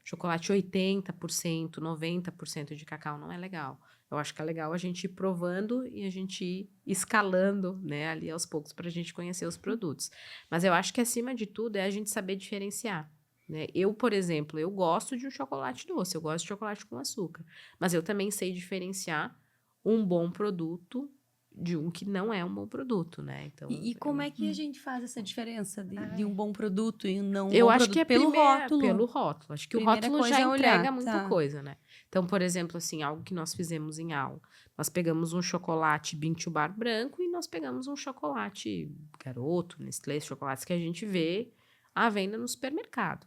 chocolate 80%, 90% de cacau não é legal. Eu acho que é legal a gente ir provando e a gente ir escalando, né, ali aos poucos para a gente conhecer os produtos. Mas eu acho que, acima de tudo, é a gente saber diferenciar, né? Eu, por exemplo, eu gosto de um chocolate doce, eu gosto de chocolate com açúcar, mas eu também sei diferenciar um bom produto de um que não é um bom produto, né? Então, E como é que a gente faz essa diferença de um bom produto e um não eu bom acho produto? que é Pelo rótulo. pelo rótulo. Acho que Primeira o rótulo coisa já é olhar, entrega muita tá. coisa, né? Então, por exemplo, assim, algo que nós fizemos em aula. Nós pegamos um chocolate Bean to Bar branco e nós pegamos um chocolate Garoto, Nestlé, chocolates que a gente vê à venda no supermercado.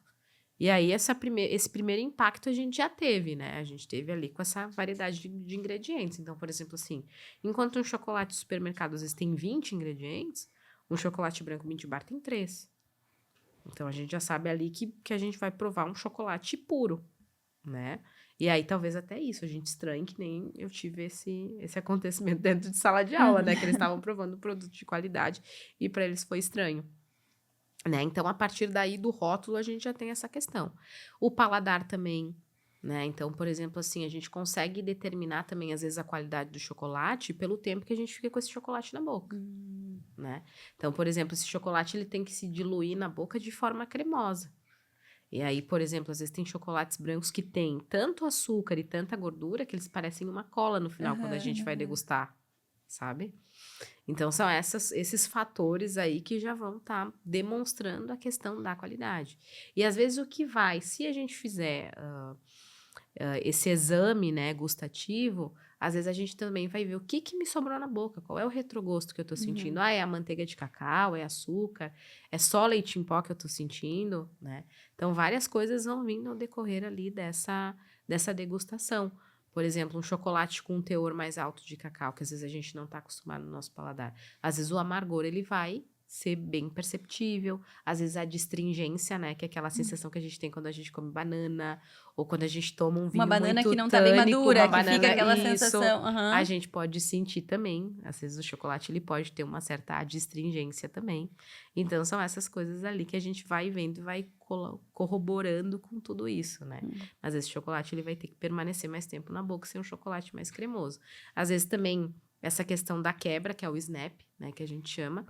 E aí, esse primeiro impacto a gente já teve, né? A gente teve ali com essa variedade de ingredientes. Então, por exemplo, assim, enquanto um chocolate de supermercado às vezes tem 20 ingredientes, um chocolate branco Bean to Bar tem 3. Então, a gente já sabe ali que a gente vai provar um chocolate puro, né? E aí, talvez até isso, a gente estranhe que nem eu tive esse acontecimento dentro de sala de aula, né? Que eles estavam provando um produto de qualidade e para eles foi estranho. Né? Então, a partir daí do rótulo, a gente já tem essa questão. O paladar também, né? Então, por exemplo, assim, a gente consegue determinar também, às vezes, a qualidade do chocolate pelo tempo que a gente fica com esse chocolate na boca, né? Então, por exemplo, esse chocolate, ele tem que se diluir na boca de forma cremosa. E aí, por exemplo, às vezes tem chocolates brancos que tem tanto açúcar e tanta gordura que eles parecem uma cola no final, quando a gente vai degustar. sabe? Então, são esses fatores aí que já vão estar demonstrando a questão da qualidade. E, às vezes, se a gente fizer esse exame, né, gustativo, às vezes a gente também vai ver o que me sobrou na boca, qual é o retrogosto que eu tô sentindo. É a manteiga de cacau, é açúcar, é só leite em pó que eu tô sentindo, né? Então, várias coisas vão vindo ao decorrer ali dessa degustação. Por exemplo, um chocolate com um teor mais alto de cacau, que às vezes a gente não está acostumado no nosso paladar. Às vezes o amargor, ele vai ser bem perceptível. Às vezes a astringência, né, que é aquela sensação que a gente tem quando a gente come banana, ou quando a gente toma um vinho uma banana muito que não tá bem tânico, madura, uma que banana, fica aquela isso, sensação. a gente pode sentir também. Às vezes o chocolate, ele pode ter uma certa adstringência também. Então, são essas coisas ali que a gente vai vendo e vai corroborando com tudo isso, né? Às vezes o chocolate, ele vai ter que permanecer mais tempo na boca, ser um chocolate mais cremoso. Às vezes também, essa questão da quebra, que é o snap, né, que a gente chama,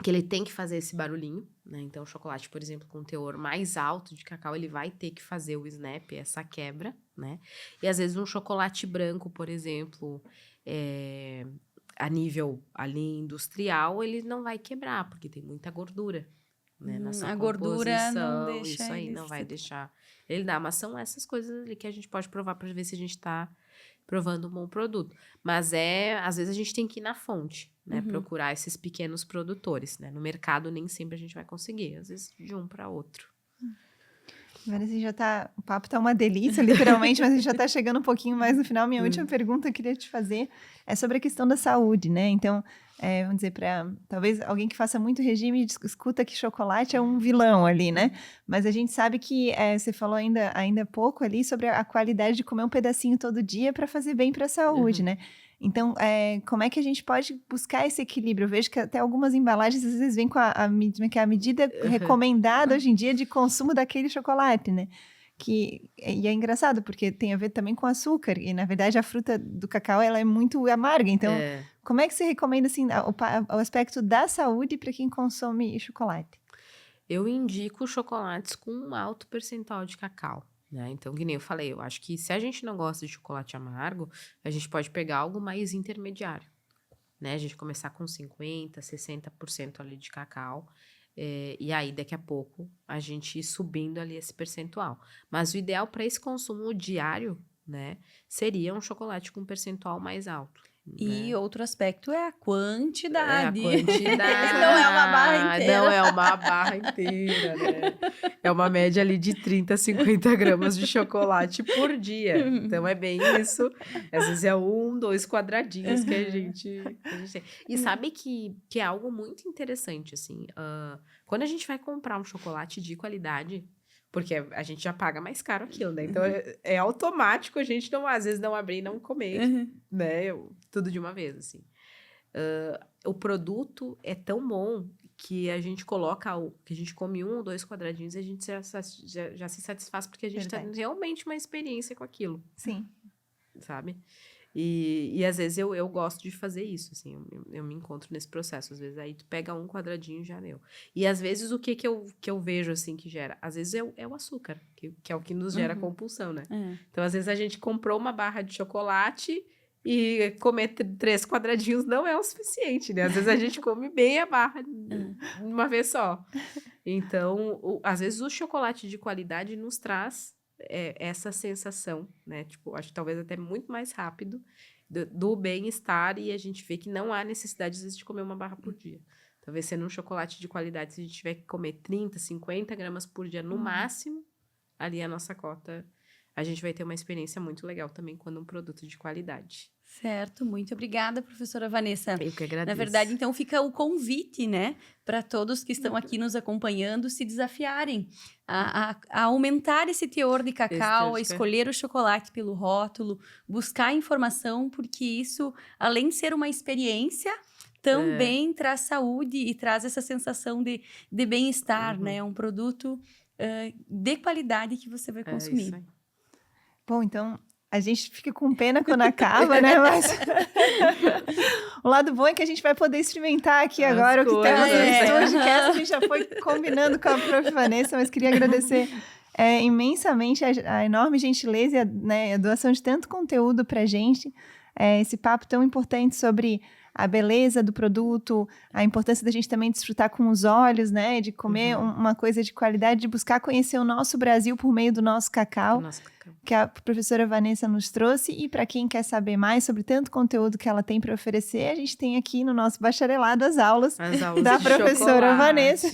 que ele tem que fazer esse barulhinho, né? Então, o chocolate, por exemplo, com teor mais alto de cacau, ele vai ter que fazer o snap, essa quebra, né? E, às vezes, um chocolate branco, por exemplo, a nível ali industrial, ele não vai quebrar, porque tem muita gordura, né? Na sua A gordura não composição, deixa isso aí não vai deixar ele dar. Mas são essas coisas ali que a gente pode provar para ver se a gente está provando um bom produto. Mas às vezes a gente tem que ir na fonte, né? Procurar esses pequenos produtores, né? No mercado nem sempre a gente vai conseguir, às vezes de um para outro. Agora assim, o papo tá uma delícia, literalmente, mas a gente já tá chegando um pouquinho mais no final. Minha última pergunta que eu queria te fazer é sobre a questão da saúde, né? Então, vamos dizer, talvez alguém que faça muito regime escuta que chocolate é um vilão ali, né? Mas a gente sabe que você falou ainda há pouco ali sobre a qualidade de comer um pedacinho todo dia para fazer bem para a saúde, né? Então, como é que a gente pode buscar esse equilíbrio? Eu vejo que até algumas embalagens às vezes vêm com a medida recomendada hoje em dia de consumo daquele chocolate, né? E é engraçado, porque tem a ver também com açúcar. E, na verdade, a fruta do cacau, ela é muito amarga. Então, como é que você recomenda, assim, o aspecto da saúde para quem consome chocolate? Eu indico chocolates com um alto percentual de cacau, né? Então, que nem eu falei, eu acho que se a gente não gosta de chocolate amargo, a gente pode pegar algo mais intermediário, né? A gente começar com 50%, 60% ali de cacau. E aí, daqui a pouco, a gente ir subindo ali esse percentual. Mas o ideal para esse consumo diário, né, seria um chocolate com percentual mais alto. E né? outro aspecto é a quantidade. A quantidade. Não é uma barra inteira. Não é uma barra inteira, né? É uma média ali de 30, 50 gramas de chocolate por dia. Então, é bem isso. Às vezes é 1, 2 quadradinhos que a gente tem. E sabe que é algo muito interessante, assim. Quando a gente vai comprar um chocolate de qualidade, porque a gente já paga mais caro aquilo, né? Então, é automático a gente, às vezes, não abrir e não comer, né? Tudo de uma vez, assim. O produto é tão bom que a gente que a gente come 1 ou 2 quadradinhos e a gente já se satisfaz porque a gente tem realmente uma experiência com aquilo. Sim. Sabe? E às vezes eu gosto de fazer isso, assim, eu me encontro nesse processo. Às vezes aí tu pega 1 quadradinho e já deu. E às vezes o que eu vejo, assim, que gera? Às vezes é o açúcar, que é o que nos gera compulsão, né? Então, às vezes a gente comprou uma barra de chocolate e comer 3 quadradinhos não é o suficiente, né? Às vezes a gente come bem a barra de uma vez só. Então, às vezes o chocolate de qualidade nos traz essa sensação, né? Tipo, acho que talvez até muito mais rápido do bem-estar, e a gente vê que não há necessidade, às vezes, de comer uma barra por dia. Talvez sendo um chocolate de qualidade, se a gente tiver que comer 30, 50 gramas por dia no máximo, ali a nossa cota, a gente vai ter uma experiência muito legal também quando um produto de qualidade. Certo, muito obrigada, professora Vanessa. Eu que agradeço. Na verdade, então, fica o convite, né, para todos que estão aqui nos acompanhando se desafiarem a aumentar esse teor de cacau, a escolher o chocolate pelo rótulo, buscar informação, porque isso, além de ser uma experiência, também traz saúde e traz essa sensação de bem-estar, né? É um produto de qualidade que você vai consumir. Isso aí. Bom, então, a gente fica com pena quando acaba, né? Mas o lado bom é que a gente vai poder experimentar aqui agora o que temos no estúdio, que essa a gente já foi combinando com a prof. Vanessa, mas queria agradecer imensamente a enorme gentileza, né, a doação de tanto conteúdo pra gente. esse papo tão importante sobre a beleza do produto, a importância da gente também desfrutar com os olhos, né? De comer uma coisa de qualidade, de buscar conhecer o nosso Brasil por meio do nosso cacau, que a professora Vanessa nos trouxe. E para quem quer saber mais sobre tanto conteúdo que ela tem para oferecer, a gente tem aqui no nosso bacharelado as aulas da professora Vanessa,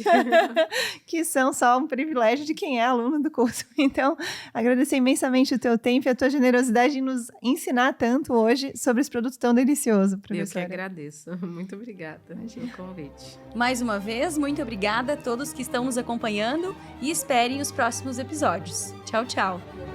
que são só um privilégio de quem é aluno do curso. Então, agradecer imensamente o teu tempo e a tua generosidade em nos ensinar tanto hoje sobre esse produto tão delicioso, professora. Eu que agradeço. Muito obrigada pelo convite. Mais uma vez, muito obrigada a todos que estão nos acompanhando e esperem os próximos episódios. Tchau, tchau!